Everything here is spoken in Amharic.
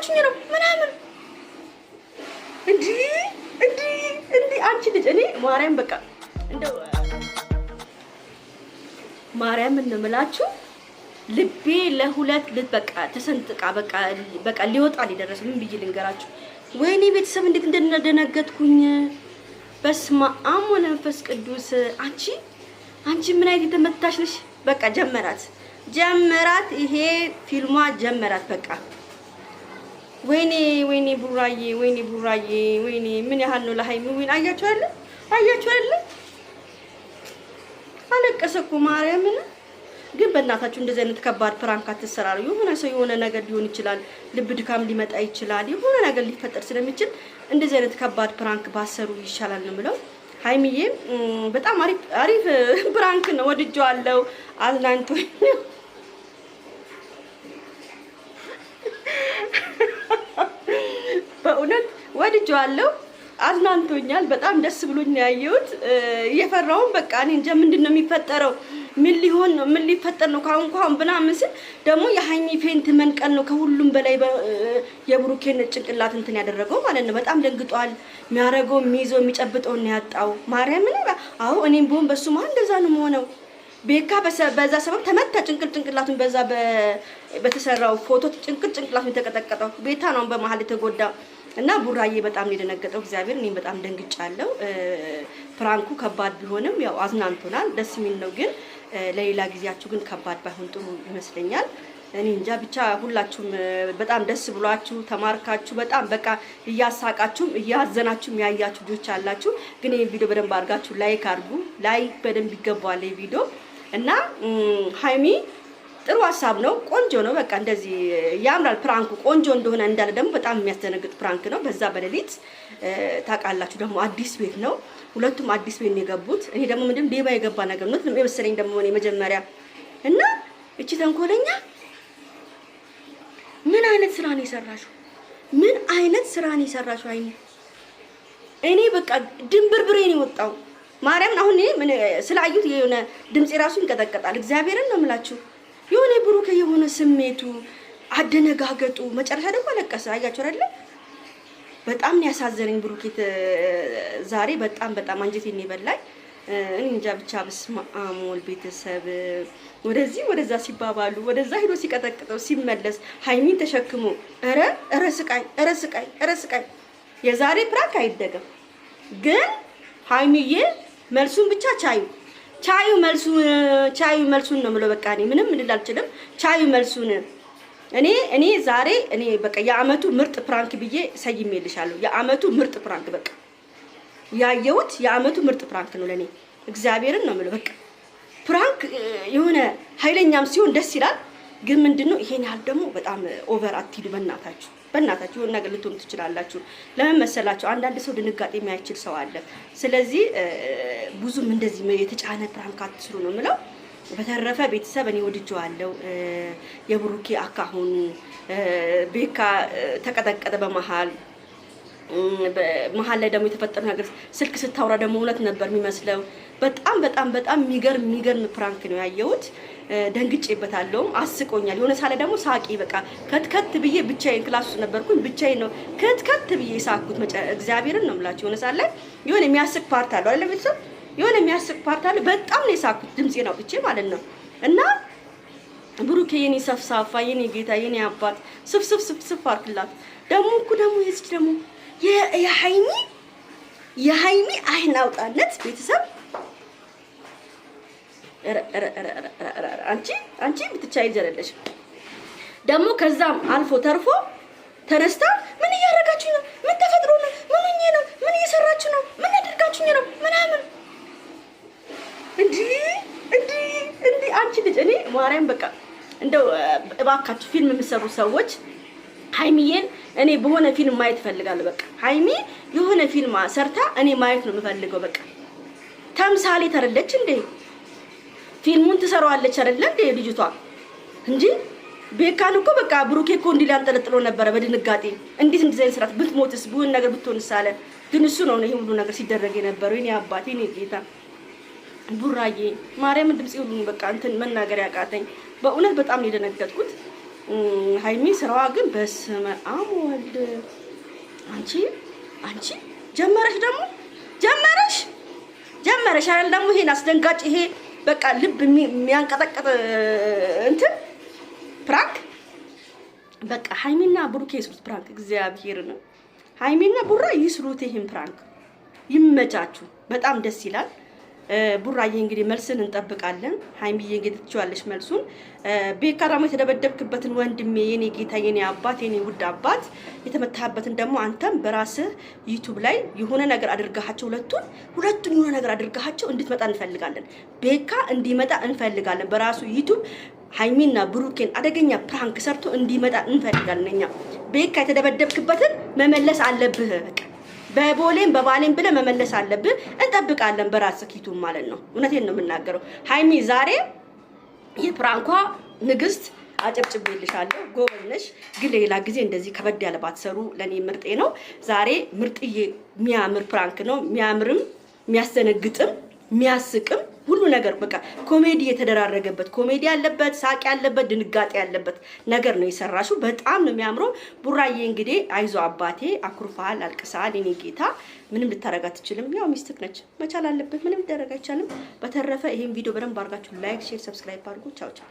እያደረጋችሁኝ ነው ምናምን እንዴ አንቺ ልጅ እኔ ማርያም በቃ እንደው ማርያም እንምላችሁ ልቤ ለሁለት በቃ ተሰንጥቃ በቃ ሊወጣ ሊደረስ ምን ብዬ ልንገራችሁ። ወይኔ ቤተሰብ እንዴት እንደደነገጥኩኝ። በስመ አብ ወመንፈስ ቅዱስ። አንቺ ምን አይነት የተመታሽ ነሽ? በቃ ጀመራት ይሄ ፊልሟ ጀመራት በቃ። ወይኔ ቡራዬ ወይኔ ምን ያህል ነው ለሃይሚ። ወይኔ አያችሁ አይደለ አለቀሰ እኮ ማርያምን። ግን በእናታችሁ እንደዚህ አይነት ከባድ ፕራንክ አትሰራሩ። የሆነ ሰው የሆነ ነገር ሊሆን ይችላል፣ ልብ ድካም ሊመጣ ይችላል፣ የሆነ ነገር ሊፈጠር ስለሚችል እንደዚህ አይነት ከባድ ፕራንክ ባሰሩ ይሻላል ነው የምለው። ሃይሚዬ በጣም አሪፍ ፕራንክ ነው፣ ወድጄዋለሁ። አዝናንቶኝ በእውነት ወድጄዋለሁ፣ አዝናንቶኛል። በጣም ደስ ብሎኝ ነው ያየሁት። እየፈራሁም በቃ እኔ እንጃ ምንድነው የሚፈጠረው፣ ምን ሊሆን ነው፣ ምን ሊፈጠር ነው ካሁን ብናምን ስል ደግሞ የሃይሚ ፌንት መንቀል ነው ከሁሉም በላይ የብሩኬን ጭንቅላት እንትን ያደረገው ማለት ነው። በጣም ደንግጧል። የሚያረገው የሚይዘው የሚጨብጠው ነው ያጣው። ማርያምን አዎ እኔም ቢሆን በሱ ማለት እንደዛ ነው የምሆነው። ቤካ በዛ ሰበብ ተመታ ጭንቅላቱን በዛ በተሰራው ፎቶ ጭንቅላቱን የተቀጠቀጠው ቤታ ነው በመሀል የተጎዳው። እና ቡራዬ በጣም የደነገጠው እግዚአብሔር እኔም በጣም ደንግጫለሁ። ፍራንኩ ከባድ ቢሆንም ያው አዝናንቶናል፣ ደስ የሚል ነው። ግን ለሌላ ጊዜያችሁ ግን ከባድ ባይሆን ጥሩ ይመስለኛል። እኔ እንጃ ብቻ ሁላችሁም በጣም ደስ ብሏችሁ ተማርካችሁ በጣም በቃ እያሳቃችሁም እያዘናችሁም ያያችሁ ልጆች አላችሁ። ግን ይሄን ቪዲዮ በደንብ አድርጋችሁ ላይክ አድርጉ። ላይክ በደንብ ይገባዋል ይሄ ቪዲዮ እና ሃይሚ ጥሩ ሀሳብ ነው፣ ቆንጆ ነው። በቃ እንደዚህ ያምራል ፕራንኩ። ቆንጆ እንደሆነ እንዳለ ደግሞ በጣም የሚያስደነግጥ ፕራንክ ነው። በዛ በሌሊት ታውቃላችሁ፣ ደግሞ አዲስ ቤት ነው። ሁለቱም አዲስ ቤት ነው የገቡት። እኔ ደግሞ ምንድነው ሌባ የገባ ነገር ነው የመሰለኝ ደግሞ እኔ መጀመሪያ እና እቺ ተንኮለኛ ምን አይነት ስራ ነው የሰራሽው? አይኔ እኔ በቃ ድንብርብሬን የወጣው ማርያምን። አሁን ምን ስላዩት የሆነ ድምጽ ራሱ ይንቀጠቀጣል። እግዚአብሔርን ነው የምላችሁ። የሆነ ብሩክ የሆነ ስሜቱ አደነጋገጡ፣ መጨረሻ ደግሞ አለቀሰ። አያችሁ አይደል? በጣም ነው ያሳዘነኝ ብሩክ ዛሬ በጣም አንጀቴን ይበላኝ። እኔ እንጃ ብቻ በስመ አብ ወልድ ቤተሰብ ወደዛ ሲባባሉ ወደዛ ሄዶ ሲቀጠቅጠው ሲመለስ ሃይሚን ተሸክሞ ኧረ ስቃይ። የዛሬ ፕራንክ አይደገም። ግን ሃይሚዬ መልሱን ብቻ ቻዩ መልሱን ነው የምለው። በቃ እኔ ምንም ልል አልችልም። ቻዩ መልሱን እኔ ዛሬ በቃ የአመቱ ምርጥ ፕራንክ ብዬ ሰይሜልሻለሁ። የአመቱ ምርጥ ፕራንክ በቃ ያየሁት የአመቱ ምርጥ ፕራንክ ነው ለኔ። እግዚአብሔርን ነው የምለው። በቃ ፕራንክ የሆነ ኃይለኛም ሲሆን ደስ ይላል። ግን ምንድነው ይሄን ያህል ደግሞ በጣም ኦቨር አትሂዱ በእናታችሁ የሆነ ነገር ልትሆኑ ትችላላችሁ። ለምን መሰላችሁ? አንዳንድ ሰው ድንጋጤ የማይችል ሰው አለ። ስለዚህ ብዙም እንደዚህ የተጫነ ፕራንክ አትስሩ ነው የምለው። በተረፈ ቤተሰብ እኔ ወድጄዋለሁ። የብሩኬ አካሁኑ ቤካ ተቀጠቀጠ በመሀል ላይ ደግሞ የተፈጠረው ነገር ስልክ ስታወራ ደግሞ እውነት ነበር የሚመስለው። በጣም የሚገርም ፕራንክ ነው ያየሁት። ደንግጬበታለሁ፣ አስቆኛል። የሆነ ሳለ ደግሞ ሳቂ በቃ ከትከት ብዬ ብቻዬን ክላስ ውስጥ ነበርኩኝ። ብቻዬን ነው ከትከት ብዬ ሳኩት። እግዚአብሔርን ነው የምላችሁ። የሆነ ሳለ የሆነ የሚያስቅ ፓርት አለው አይደል ቤተሰብ? የሆነ የሚያስቅ ፓርት አለ። በጣም ነው የሳኩት ድምጼን አውጥቼ ማለት ነው። እና ብሩኬ የኔ ሰፍሳፋ የኔ ጌታ የኔ አባት ስፍ አርክላት። ደግሞ የዚህ ደግሞ የሃይሚ አይን አውጣለት ቤተሰብ። አንቺ ብትቻይ ዘረለሽ ደግሞ ከዛም አልፎ ተርፎ ተነስታ ምን እያደረጋችሁ ነው? ምን ተፈጥሮ ነው? ምን ሆኜ ነው? ምን እየሰራችሁ ነው? ምን አድርጋችሁ ነው? ምናምን እንዴ አንቺ ልጅ እኔ ማርያም በቃ እንደው እባካችሁ ፊልም የምትሰሩ ሰዎች ሃይሚዬን እኔ በሆነ ፊልም ማየት እፈልጋለሁ። በቃ ሃይሚ የሆነ ፊልም ሰርታ እኔ ማየት ነው የምፈልገው። በቃ ተምሳሌ ተረለች እንዴ? ፊልሙን ትሰራዋለች አይደል እንዴ ልጅቷ? እንጂ ቤካን እኮ በቃ ብሩኬ እኮ እንዲህ ሊያንጠለጥሎ ነበረ በድንጋጤ። እንዴት እንደዚህ አይነት ስራት ብትሞትስ ቡን ነገር ብትሆንስ አለ። ግን እሱ ነው ይሄ ሁሉ ነገር ሲደረግ የነበረው። የኔ አባቴ የኔ ጌታ ቡራዬ ማርያም ድምጽ ሁሉ በቃ እንትን መናገር ያቃተኝ በእውነት በጣም ነው የደነገጥኩት። ሃይሚ ስራዋ ግን በስመ አብ ወልድ አንቺ ጀመረሽ አይደል ደግሞ ይሄን አስደንጋጭ ይሄ በቃ ልብ የሚያንቀጠቅጥ እንትን ፕራንክ በቃ ሃይሚና ብሩኬ ይስሩት ፕራንክ እግዚአብሔርን ሃይሚና ቡራ ይስሩት ይሄን ፕራንክ ይመቻችሁ በጣም ደስ ይላል ቡራዬ እንግዲህ መልስን እንጠብቃለን ሃይሚዬ እንግዲህ ትችዋለሽ መልሱን ቤካራማ የተደበደብክበትን ወንድሜ የኔ ጌታ የኔ አባት የኔ ውድ አባት የተመታህበትን ደግሞ አንተም በራስህ ዩቲዩብ ላይ የሆነ ነገር አድርጋቸው ሁለቱን የሆነ ነገር አድርጋቸው እንድትመጣ እንፈልጋለን ቤካ እንዲመጣ እንፈልጋለን በራሱ ዩቲዩብ ሃይሚና ብሩኬን አደገኛ ፕራንክ ሰርቶ እንዲመጣ እንፈልጋለን እኛ ቤካ የተደበደብክበትን መመለስ አለብህ በቦሌም በባሌም ብለ መመለስ አለብህ እንጠብቃለን በራስህ ዩቲዩብ ማለት ነው እውነቴን ነው የምናገረው ሃይሚ ዛሬ የፕራንኳ ንግስት አጨብጭቤልሻለሁ ጎበዝነሽ ግን ሌላ ጊዜ እንደዚህ ከበድ ያለ ባትሰሩ ለኔ ምርጤ ነው ዛሬ ምርጥዬ የሚያምር ፕራንክ ነው የሚያምርም የሚያስደነግጥም የሚያስቅም ሁሉ ነገር በቃ ኮሜዲ የተደራረገበት ኮሜዲ ያለበት ሳቅ ያለበት ድንጋጤ ያለበት ነገር ነው የሰራሹ በጣም ነው የሚያምረው ቡራዬ እንግዲህ አይዞ አባቴ አኩርፋል አልቅሳል የኔ ጌታ ምንም ልታረጋ ትችልም ያው ሚስትክ ነች መቻል አለበት ምንም ደረጋ አይቻልም በተረፈ ይሄን ቪዲዮ በደንብ አድርጋችሁ ላይክ ሼር ሰብስክራይብ አድርጉ ቻው ቻው